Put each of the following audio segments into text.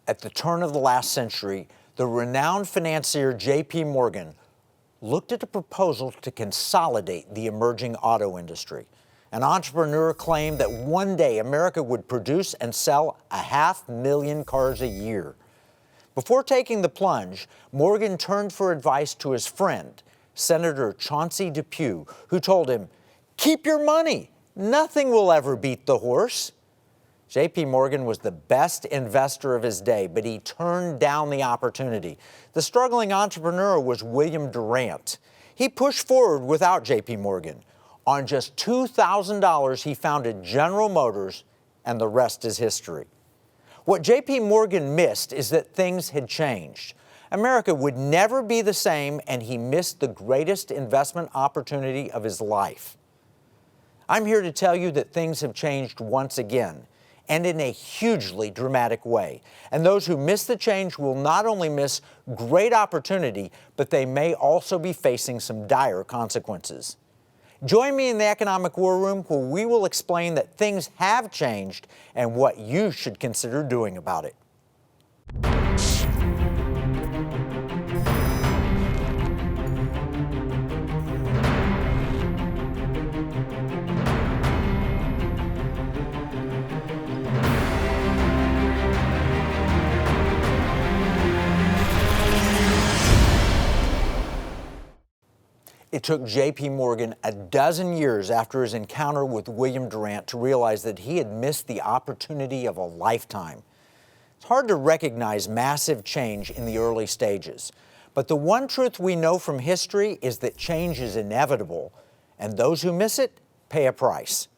At the turn of the last century, the renowned financier J.P. Morgan looked at a proposal to consolidate the emerging auto industry. An entrepreneur claimed that one day America would produce and sell 500,000 cars a year. Before taking the plunge, Morgan turned for advice to his friend, Senator Chauncey Depew, who told him, "Keep your money. Nothing will ever beat the horse." J.P. Morgan was the best investor of his day, but he turned down the opportunity. The struggling entrepreneur was William Durant. He pushed forward without J.P. Morgan. On just $2,000, he founded General Motors, and the rest is history. What J.P. Morgan missed is that things had changed. America would never be the same, and he missed the greatest investment opportunity of his life. I'm here to tell you that things have changed once again, and in a hugely dramatic way. And those who miss the change will not only miss great opportunity, but they may also be facing some dire consequences. Join me in the Economic War Room, where we will explain that things have changed and what you should consider doing about it. It took J.P. Morgan a dozen years after his encounter with William Durant to realize that he had missed the opportunity of a lifetime. It's hard to recognize massive change in the early stages, but the one truth we know from history is that change is inevitable, and those who miss it pay a price.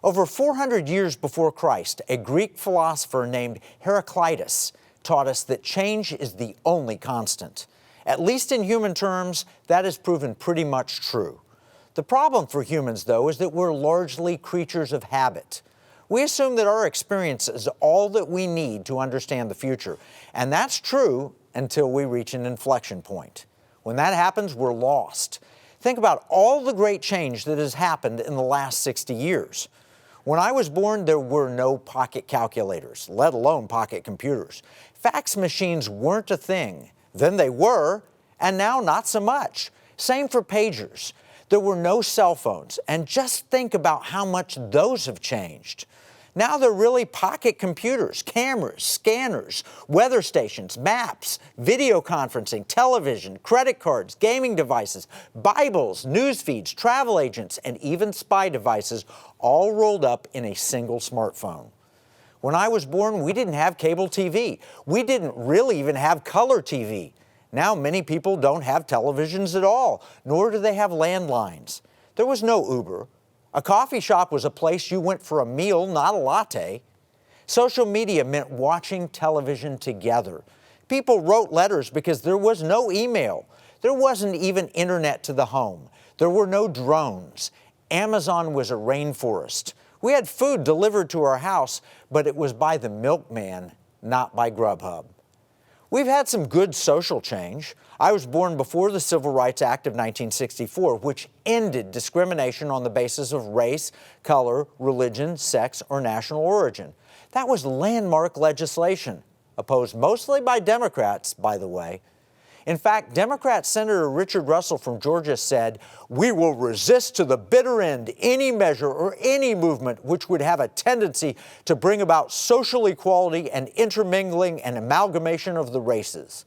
Over 400 years before Christ, a Greek philosopher named Heraclitus taught us that change is the only constant. At least in human terms, that has proven pretty much true. The problem for humans, though, is that we're largely creatures of habit. We assume that our experience is all that we need to understand the future, and that's true until we reach an inflection point. When that happens, we're lost. Think about all the great change that has happened in the last 60 years. When I was born, there were no pocket calculators, let alone pocket computers. Fax machines weren't a thing. Then they were, and now not so much. Same for pagers. There were no cell phones, and just think about how much those have changed. Now they're really pocket computers, cameras, scanners, weather stations, maps, video conferencing, television, credit cards, gaming devices, Bibles, news feeds, travel agents, and even spy devices, all rolled up in a single smartphone. When I was born, we didn't have cable TV. We didn't really even have color TV. Now many people don't have televisions at all, nor do they have landlines. There was no Uber. A coffee shop was a place you went for a meal, not a latte. Social media meant watching television together. People wrote letters because there was no email. There wasn't even internet to the home. There were no drones. Amazon was a rainforest. We had food delivered to our house, but it was by the milkman, not by Grubhub. We've had some good social change. I was born before the Civil Rights Act of 1964, which ended discrimination on the basis of race, color, religion, sex, or national origin. That was landmark legislation, opposed mostly by Democrats, by the way. In fact, Democrat Senator Richard Russell from Georgia said, "We will resist to the bitter end any measure or any movement which would have a tendency to bring about social equality and intermingling and amalgamation of the races."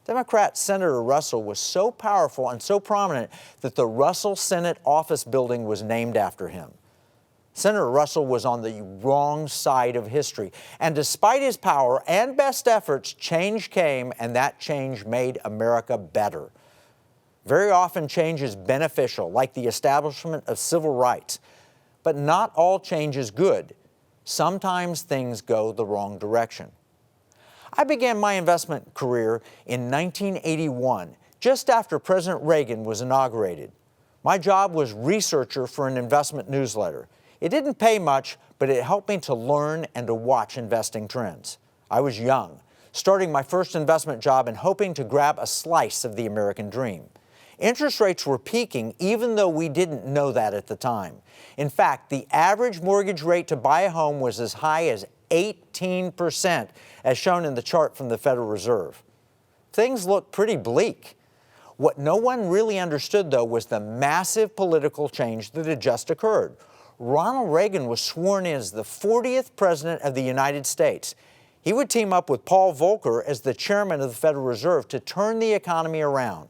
Democrat Senator Russell was so powerful and so prominent that the Russell Senate Office Building was named after him. Senator Russell was on the wrong side of history, and despite his power and best efforts, change came, and that change made America better. Very often change is beneficial, like the establishment of civil rights, but not all change is good. Sometimes things go the wrong direction. I began my investment career in 1981, just after President Reagan was inaugurated. My job was researcher for an investment newsletter. It didn't pay much, but it helped me to learn and to watch investing trends. I was young, starting my first investment job and hoping to grab a slice of the American dream. Interest rates were peaking, even though we didn't know that at the time. In fact, the average mortgage rate to buy a home was as high as 18%, as shown in the chart from the Federal Reserve. Things look pretty bleak. What no one really understood, though, was the massive political change that had just occurred. Ronald Reagan was sworn in as the 40th President of the United States. He would team up with Paul Volcker as the chairman of the Federal Reserve to turn the economy around.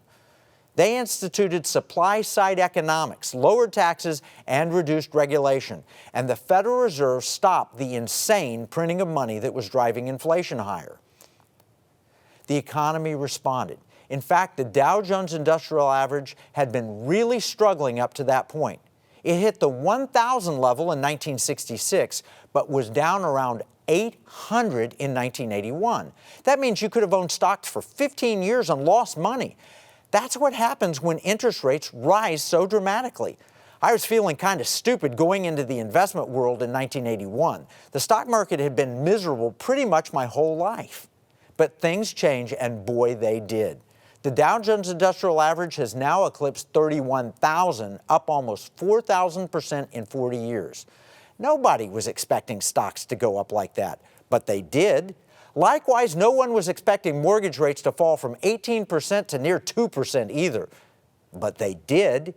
They instituted supply-side economics, lowered taxes, and reduced regulation. And the Federal Reserve stopped the insane printing of money that was driving inflation higher. The economy responded. In fact, the Dow Jones Industrial Average had been really struggling up to that point. It hit the 1,000 level in 1966, but was down around 800 in 1981. That means you could have owned stocks for 15 years and lost money. That's what happens when interest rates rise so dramatically. I was feeling kind of stupid going into the investment world in 1981. The stock market had been miserable pretty much my whole life. But things change, and boy, they did. The Dow Jones Industrial Average has now eclipsed 31,000, up almost 4,000% in 40 years. Nobody was expecting stocks to go up like that, but they did. Likewise, no one was expecting mortgage rates to fall from 18% to near 2% either, but they did.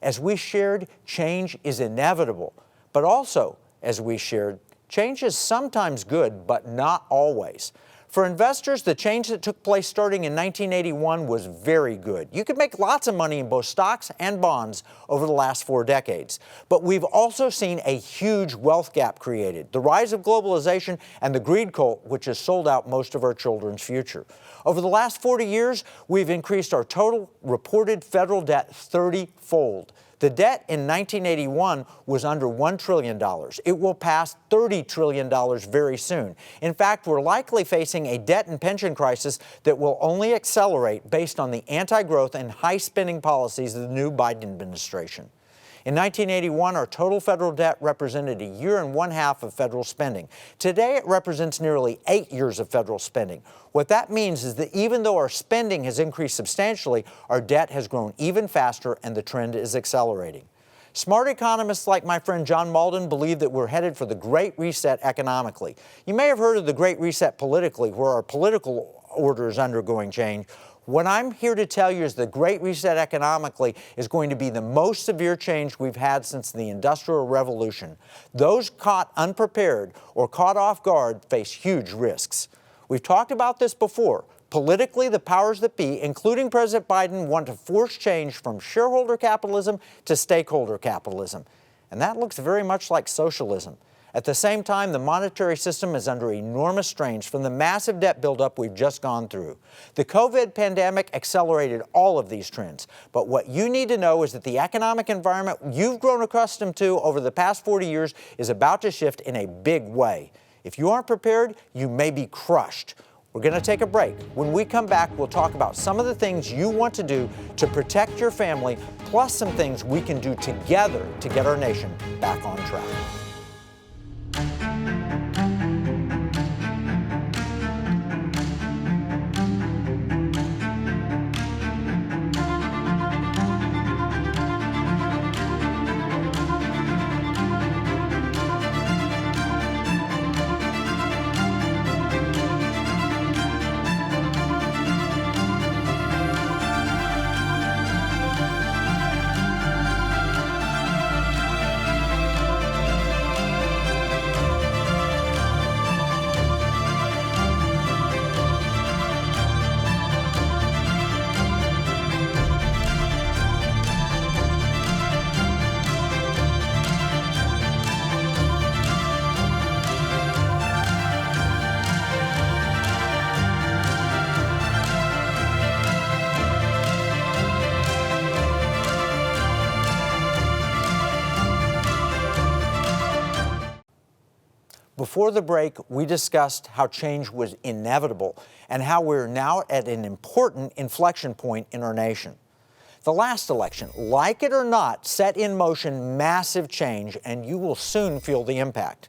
As we shared, change is inevitable, but also, as we shared, change is sometimes good, but not always. For investors, the change that took place starting in 1981 was very good. You could make lots of money in both stocks and bonds over the last 4 decades. But we've also seen a huge wealth gap created, the rise of globalization, and the greed cult, which has sold out most of our children's future. Over the last 40 years, we've increased our total reported federal debt 30-fold. The debt in 1981 was under $1 trillion. It will pass $30 trillion very soon. In fact, we're likely facing a debt and pension crisis that will only accelerate based on the anti-growth and high-spending policies of the new Biden administration. In 1981, our total federal debt represented a year and 1/2 of federal spending. Today, it represents nearly 8 years of federal spending. What that means is that even though our spending has increased substantially, our debt has grown even faster, and the trend is accelerating. Smart economists like my friend John Malden believe that we're headed for the Great Reset economically. You may have heard of the Great Reset politically, where our political order is undergoing change. What I'm here to tell you is the Great Reset economically is going to be the most severe change we've had since the Industrial Revolution. Those caught unprepared or caught off guard face huge risks. We've talked about this before. Politically, the powers that be, including President Biden, want to force change from shareholder capitalism to stakeholder capitalism. And that looks very much like socialism. At the same time, the monetary system is under enormous strains from the massive debt buildup we've just gone through. The COVID pandemic accelerated all of these trends. But what you need to know is that the economic environment you've grown accustomed to over the past 40 years is about to shift in a big way. If you aren't prepared, you may be crushed. We're going to take a break. When we come back, we'll talk about some of the things you want to do to protect your family, plus some things we can do together to get our nation back on track. Before the break, we discussed how change was inevitable and how we're now at an important inflection point in our nation. The last election, like it or not, set in motion massive change, and you will soon feel the impact.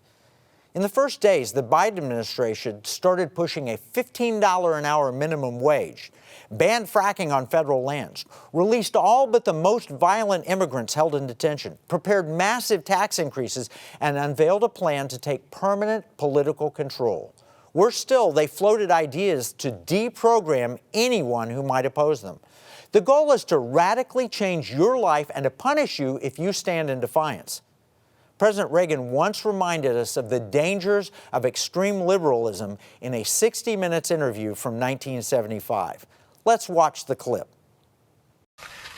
In the first days, the Biden administration started pushing a $15 an hour minimum wage, banned fracking on federal lands, released all but the most violent immigrants held in detention, prepared massive tax increases, and unveiled a plan to take permanent political control. Worse still, they floated ideas to deprogram anyone who might oppose them. The goal is to radically change your life and to punish you if you stand in defiance. President Reagan once reminded us of the dangers of extreme liberalism in a 60 Minutes interview from 1975. Let's watch the clip.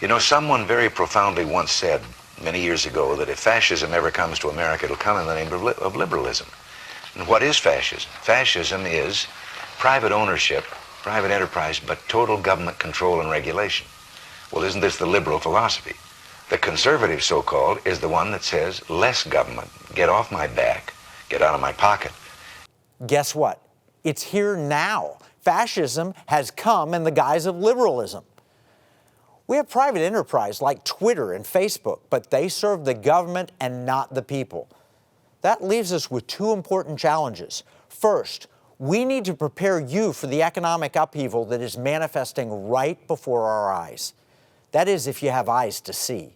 You know, someone very profoundly once said many years ago that if fascism ever comes to America, it'll come in the name of liberalism. And what is fascism? Fascism is private ownership, private enterprise, but total government control and regulation. Well, isn't this the liberal philosophy? The conservative, so-called, is the one that says less government, get off my back, get out of my pocket. Guess what? It's here now. Fascism has come in the guise of liberalism. We have private enterprise like Twitter and Facebook, but they serve the government and not the people. That leaves us with two important challenges. First, we need to prepare you for the economic upheaval that is manifesting right before our eyes. That is, if you have eyes to see.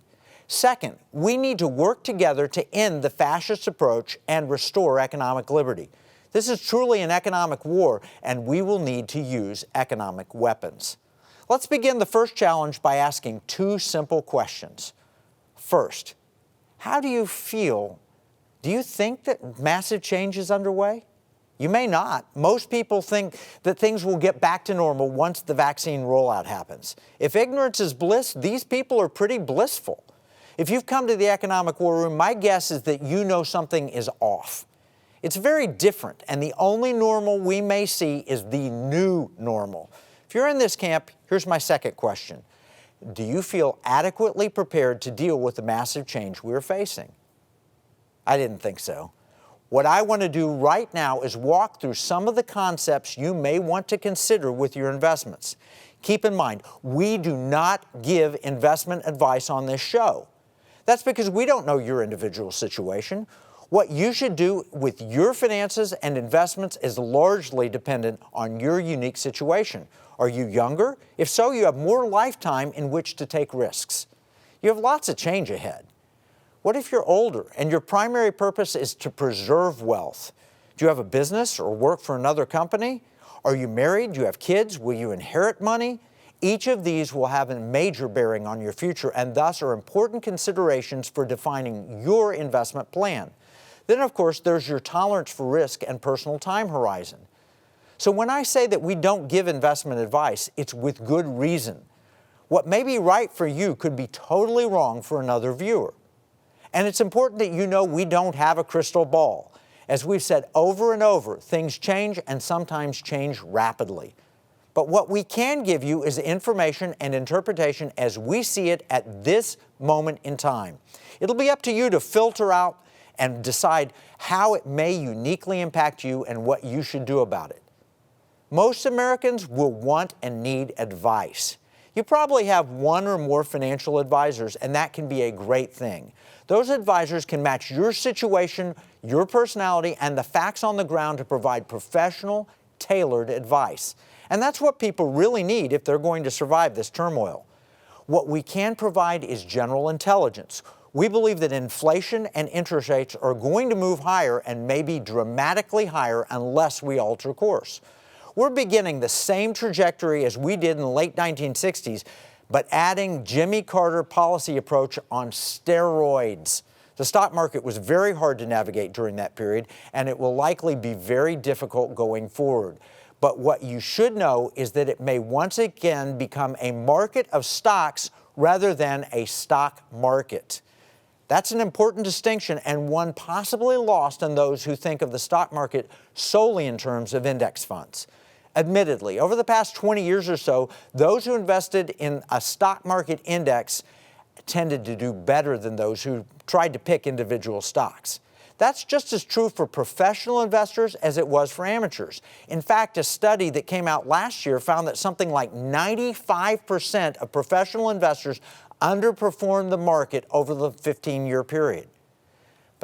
Second, we need to work together to end the fascist approach and restore economic liberty. This is truly an economic war, and we will need to use economic weapons. Let's begin the first challenge by asking two simple questions. First, how do you feel? Do you think that massive change is underway? You may not. Most people think that things will get back to normal once the vaccine rollout happens. If ignorance is bliss, these people are pretty blissful. If you've come to the economic war room, my guess is that you know something is off. It's very different, and the only normal we may see is the new normal. If you're in this camp, here's my second question. Do you feel adequately prepared to deal with the massive change we're facing? I didn't think so. What I want to do right now is walk through some of the concepts you may want to consider with your investments. Keep in mind, we do not give investment advice on this show. That's because we don't know your individual situation. What you should do with your finances and investments is largely dependent on your unique situation. Are you younger? If so, you have more lifetime in which to take risks. You have lots of change ahead. What if you're older and your primary purpose is to preserve wealth? Do you have a business or work for another company? Are you married? Do you have kids? Will you inherit money? Each of these will have a major bearing on your future and thus are important considerations for defining your investment plan. Then, of course, there's your tolerance for risk and personal time horizon. So when I say that we don't give investment advice, it's with good reason. What may be right for you could be totally wrong for another viewer. And it's important that you know we don't have a crystal ball. As we've said over and over, things change and sometimes change rapidly. But what we can give you is information and interpretation as we see it at this moment in time. It'll be up to you to filter out and decide how it may uniquely impact you and what you should do about it. Most Americans will want and need advice. You probably have one or more financial advisors, and that can be a great thing. Those advisors can match your situation, your personality, and the facts on the ground to provide professional, tailored advice. And that's what people really need if they're going to survive this turmoil. What we can provide is general intelligence. We believe that inflation and interest rates are going to move higher and maybe dramatically higher unless we alter course. We're beginning the same trajectory as we did in the late 1960s, but adding Jimmy Carter policy approach on steroids. The stock market was very hard to navigate during that period, and it will likely be very difficult going forward. But what you should know is that it may once again become a market of stocks rather than a stock market. That's an important distinction and one possibly lost on those who think of the stock market solely in terms of index funds. Admittedly, over the past 20 years or so, those who invested in a stock market index tended to do better than those who tried to pick individual stocks. That's just as true for professional investors as it was for amateurs. In fact, a study that came out last year found that something like 95% of professional investors underperformed the market over the 15-year period.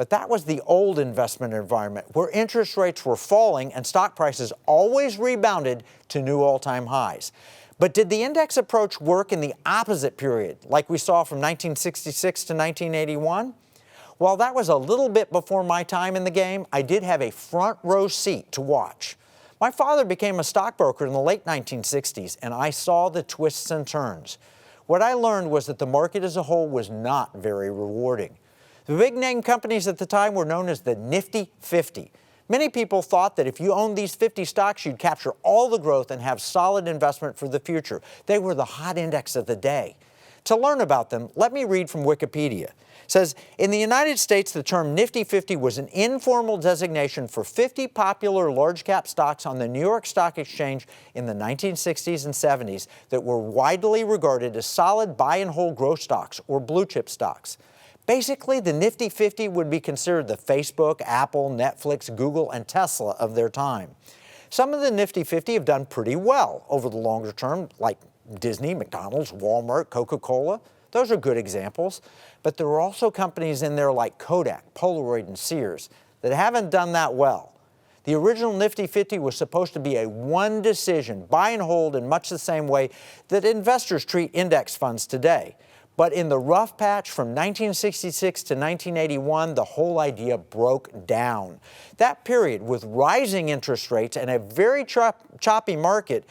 But that was the old investment environment where interest rates were falling and stock prices always rebounded to new all-time highs. But did the index approach work in the opposite period, like we saw from 1966 to 1981? While that was a little bit before my time in the game, I did have a front row seat to watch. My father became a stockbroker in the late 1960s, and I saw the twists and turns. What I learned was that the market as a whole was not very rewarding. The big name companies at the time were known as the Nifty 50. Many people thought that if you owned these 50 stocks, you'd capture all the growth and have solid investment for the future. They were the hot index of the day. To learn about them, let me read from Wikipedia. It says, in the United States, the term Nifty 50 was an informal designation for 50 popular large-cap stocks on the New York Stock Exchange in the 1960s and 70s that were widely regarded as solid buy-and-hold growth stocks or blue-chip stocks. Basically, the Nifty 50 would be considered the Facebook, Apple, Netflix, Google, and Tesla of their time. Some of the Nifty 50 have done pretty well over the longer term, like Disney, McDonald's, Walmart, Coca-Cola. Those are good examples. But there are also companies in there like Kodak, Polaroid, and Sears that haven't done that well. The original Nifty 50 was supposed to be a one decision, buy and hold in much the same way that investors treat index funds today. But in the rough patch from 1966 to 1981, the whole idea broke down. That period, with rising interest rates and a very choppy market,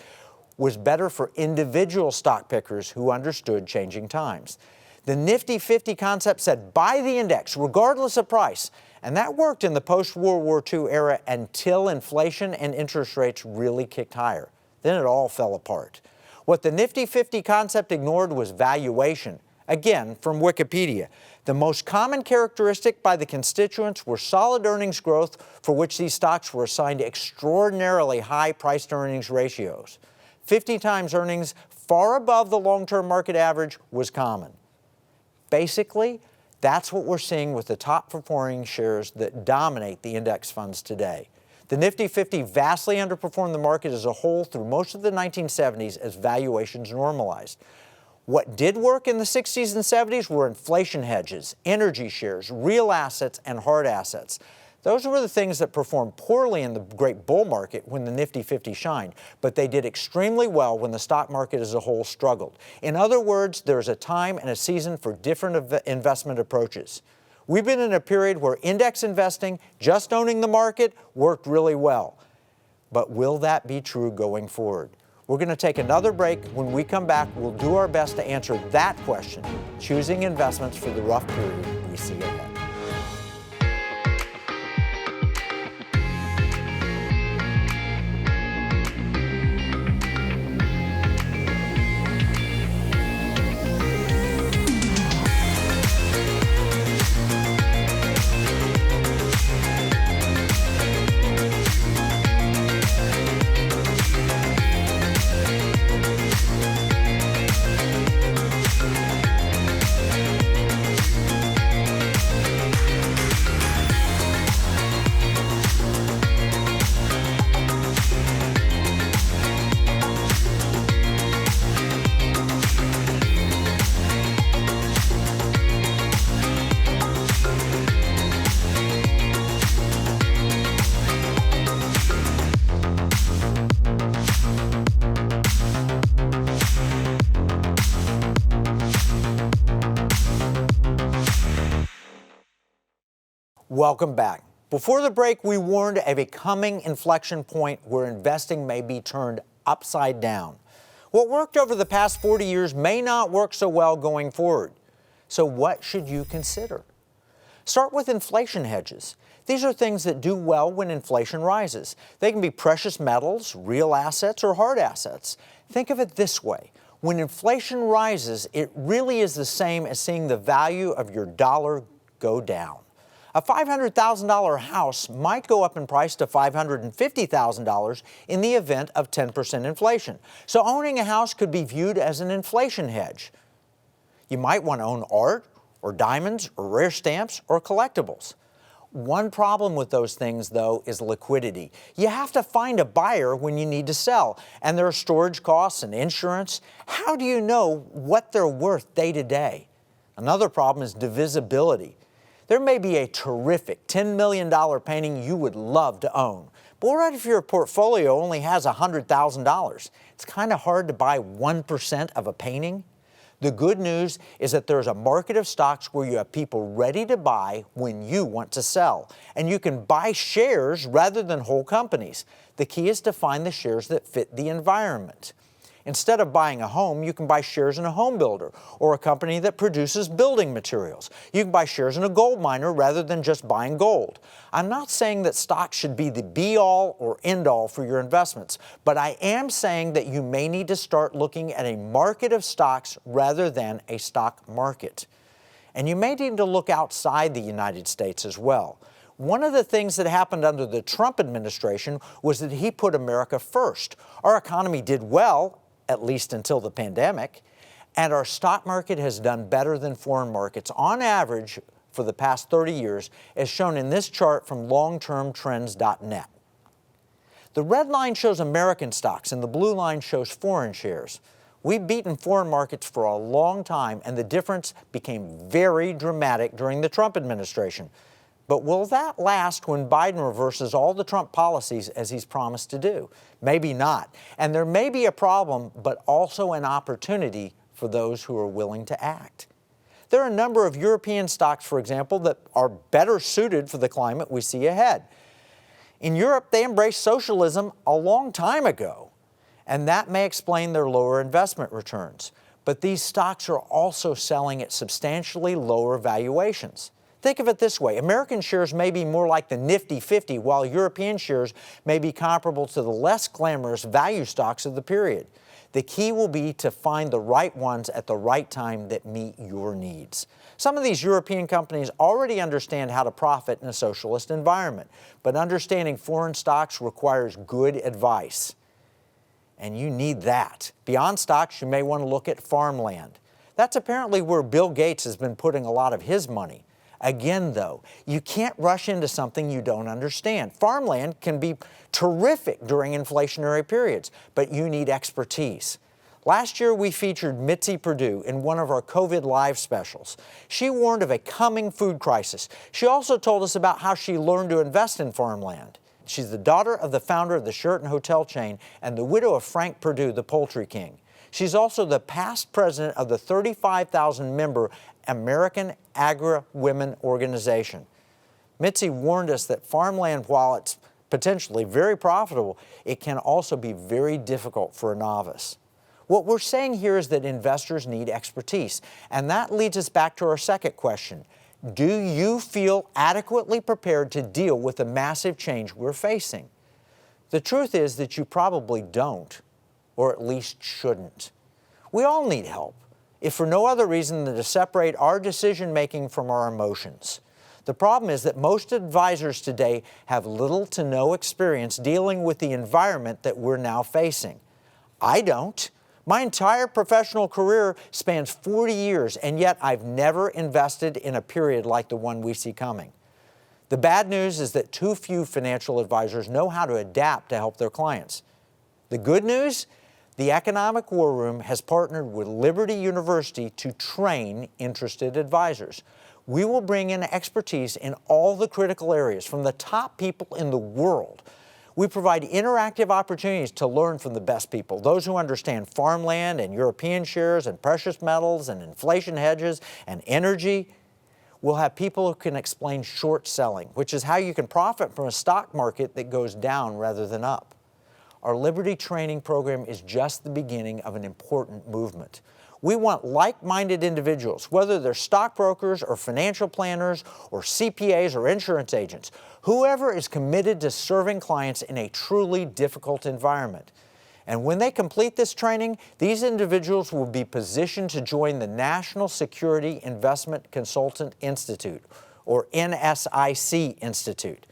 was better for individual stock pickers who understood changing times. The Nifty 50 concept said buy the index regardless of price, and that worked in the post-World War II era until inflation and interest rates really kicked higher. Then it all fell apart. What the Nifty 50 concept ignored was valuation. Again, from Wikipedia, the most common characteristic by the constituents were solid earnings growth for which these stocks were assigned extraordinarily high price-to-earnings ratios. 50 times earnings far above the long-term market average was common. Basically, that's what we're seeing with the top-performing shares that dominate the index funds today. The Nifty 50 vastly underperformed the market as a whole through most of the 1970s as valuations normalized. What did work in the 60s and 70s were inflation hedges, energy shares, real assets, and hard assets. Those were the things that performed poorly in the great bull market when the Nifty 50 shined, but they did extremely well when the stock market as a whole struggled. In other words, there's a time and a season for different investment approaches. We've been in a period where index investing, just owning the market, worked really well. But will that be true going forward? We're going to take another break. When we come back, we'll do our best to answer that question, choosing investments for the rough period we see ahead. Welcome back. Before the break, we warned of a coming inflection point where investing may be turned upside down. What worked over the past 40 years may not work so well going forward. So what should you consider? Start with inflation hedges. These are things that do well when inflation rises. They can be precious metals, real assets, or hard assets. Think of it this way. When inflation rises, it really is the same as seeing the value of your dollar go down. A $500,000 house might go up in price to $550,000 in the event of 10% inflation. So owning a house could be viewed as an inflation hedge. You might want to own art, or diamonds, or rare stamps, or collectibles. One problem with those things, though, is liquidity. You have to find a buyer when you need to sell, and there are storage costs and insurance. How do you know what they're worth day to day? Another problem is divisibility. There may be a terrific $10 million painting you would love to own. But what if your portfolio only has $100,000? It's kind of hard to buy 1% of a painting. The good news is that there's a market of stocks where you have people ready to buy when you want to sell. And you can buy shares rather than whole companies. The key is to find the shares that fit the environment. Instead of buying a home, you can buy shares in a home builder or a company that produces building materials. You can buy shares in a gold miner rather than just buying gold. I'm not saying that stocks should be the be-all or end-all for your investments, but I am saying that you may need to start looking at a market of stocks rather than a stock market. And you may need to look outside the United States as well. One of the things that happened under the Trump administration was that he put America first. Our economy did well, at least until the pandemic, and our stock market has done better than foreign markets on average for the past 30 years, as shown in this chart from longtermtrends.net. The red line shows American stocks and the blue line shows foreign shares. We've beaten foreign markets for a long time, and the difference became very dramatic during the Trump administration. But will that last when Biden reverses all the Trump policies as he's promised to do? Maybe not. And there may be a problem, but also an opportunity for those who are willing to act. There are a number of European stocks, for example, that are better suited for the climate we see ahead. In Europe, they embraced socialism a long time ago, and that may explain their lower investment returns. But these stocks are also selling at substantially lower valuations. Think of it this way. American shares may be more like the Nifty 50, while European shares may be comparable to the less glamorous value stocks of the period. The key will be to find the right ones at the right time that meet your needs. Some of these European companies already understand how to profit in a socialist environment, but understanding foreign stocks requires good advice. And you need that. Beyond stocks, you may want to look at Farmland. That's apparently where Bill Gates has been putting a lot of his money. Again, though, you can't rush into something you don't understand. Farmland can be terrific during inflationary periods, but you need expertise. Last year, we featured Mitzi Perdue in one of our COVID Live specials. She warned of a coming food crisis. She also told us about how she learned to invest in farmland. She's the daughter of the founder of the Sheraton hotel chain and the widow of Frank Perdue, the poultry king. She's also the past president of the 35,000-member American Agri-Women Organization. Mitzi warned us that farmland, while it's potentially very profitable, it can also be very difficult for a novice. What we're saying here is that investors need expertise, and that leads us back to our second question. Do you feel adequately prepared to deal with the massive change we're facing? The truth is that you probably don't, or at least shouldn't. We all need help, if for no other reason than to separate our decision-making from our emotions. The problem is that most advisors today have little to no experience dealing with the environment that we're now facing. I don't. My entire professional career spans 40 years, and yet I've never invested in a period like the one we see coming. The bad news is that too few financial advisors know how to adapt to help their clients. The good news? The Economic War Room has partnered with Liberty University to train interested advisors. We will bring in expertise in all the critical areas from the top people in the world. We provide interactive opportunities to learn from the best people, those who understand farmland and European shares and precious metals and inflation hedges and energy. We'll have people who can explain short selling, which is how you can profit from a stock market that goes down rather than up. Our Liberty training program is just the beginning of an important movement. We want like-minded individuals, whether they're stockbrokers or financial planners or CPAs or insurance agents, whoever is committed to serving clients in a truly difficult environment. And when they complete this training, these individuals will be positioned to join the National Security Investment Consultant Institute, or NSIC Institute.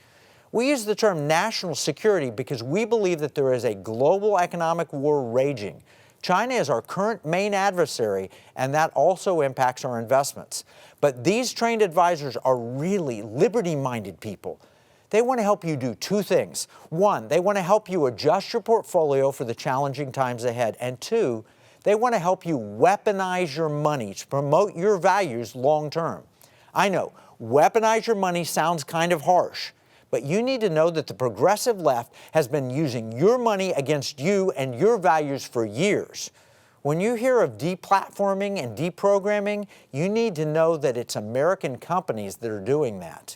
We use the term national security because we believe that there is a global economic war raging. China is our current main adversary, and that also impacts our investments. But these trained advisors are really liberty-minded people. They want to help you do two things. One, they want to help you adjust your portfolio for the challenging times ahead. And two, they want to help you weaponize your money to promote your values long term. I know, Weaponize your money sounds kind of harsh, but you need to know that the progressive left has been using your money against you and your values for years. When you hear of deplatforming and deprogramming, you need to know that it's American companies that are doing that.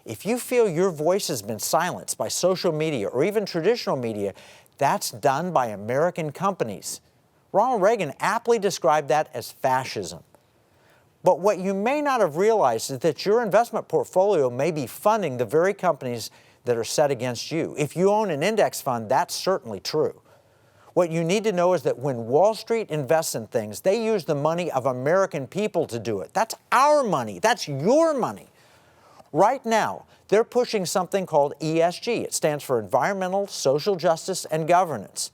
If you feel your voice has been silenced by social media or even traditional media, that's done by American companies. Ronald Reagan aptly described that as fascism. But what you may not have realized is that your investment portfolio may be funding the very companies that are set against you. If you own an index fund, that's certainly true. What you need to know is that when Wall Street invests in things, they use the money of American people to do it. That's our money. That's your money. Right now, they're pushing something called ESG. It stands for Environmental, Social Justice, and Governance.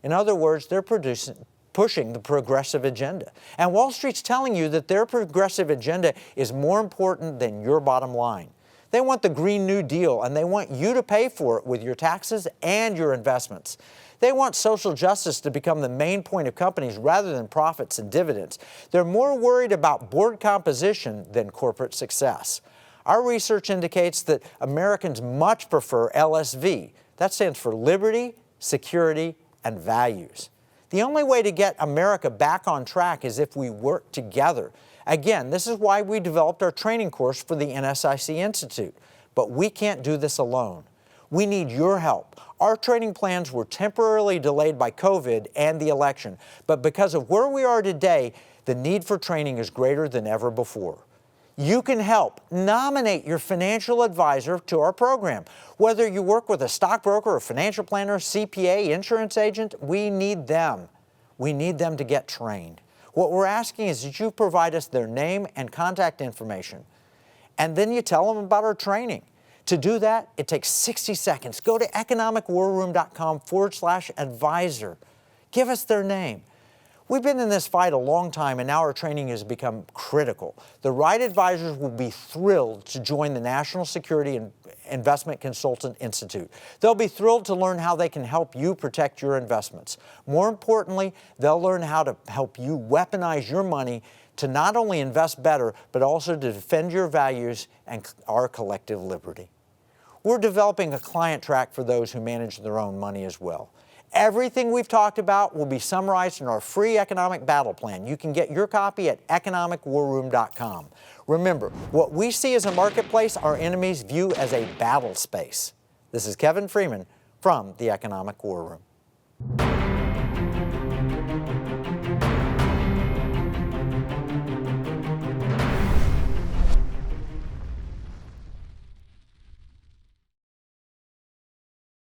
In other words, they're pushing the progressive agenda. And Wall Street's telling you that their progressive agenda is more important than your bottom line. They want the Green New Deal, and they want you to pay for it with your taxes and your investments. They want social justice to become the main point of companies rather than profits and dividends. They're more worried about board composition than corporate success. Our research indicates that Americans much prefer LSV. That stands for Liberty, Security, and Values. The only way to get America back on track is if we work together. Again, this is why we developed our training course for the NSIC Institute. But we can't do this alone. We need your help. Our training plans were temporarily delayed by COVID and the election. But because of where we are today, the need for training is greater than ever before. You can help. Nominate your financial advisor to our program. Whether you work with a stockbroker, a financial planner, CPA, insurance agent, we need them. We need them to get trained. What we're asking is that you provide us their name and contact information. And then you tell them about our training. To do that, it takes 60 seconds. Go to economicwarroom.com/advisor. Give us their name. We've been in this fight a long time, and now our training has become critical. The right advisors will be thrilled to join the National Security and Investment Consultant Institute. They'll be thrilled to learn how they can help you protect your investments. More importantly, they'll learn how to help you weaponize your money to not only invest better, but also to defend your values and our collective liberty. We're developing a client track for those who manage their own money as well. Everything we've talked about will be summarized in our free economic battle plan. You can get your copy at economicwarroom.com. Remember, what we see as a marketplace, our enemies view as a battle space. This is Kevin Freeman from the Economic War Room.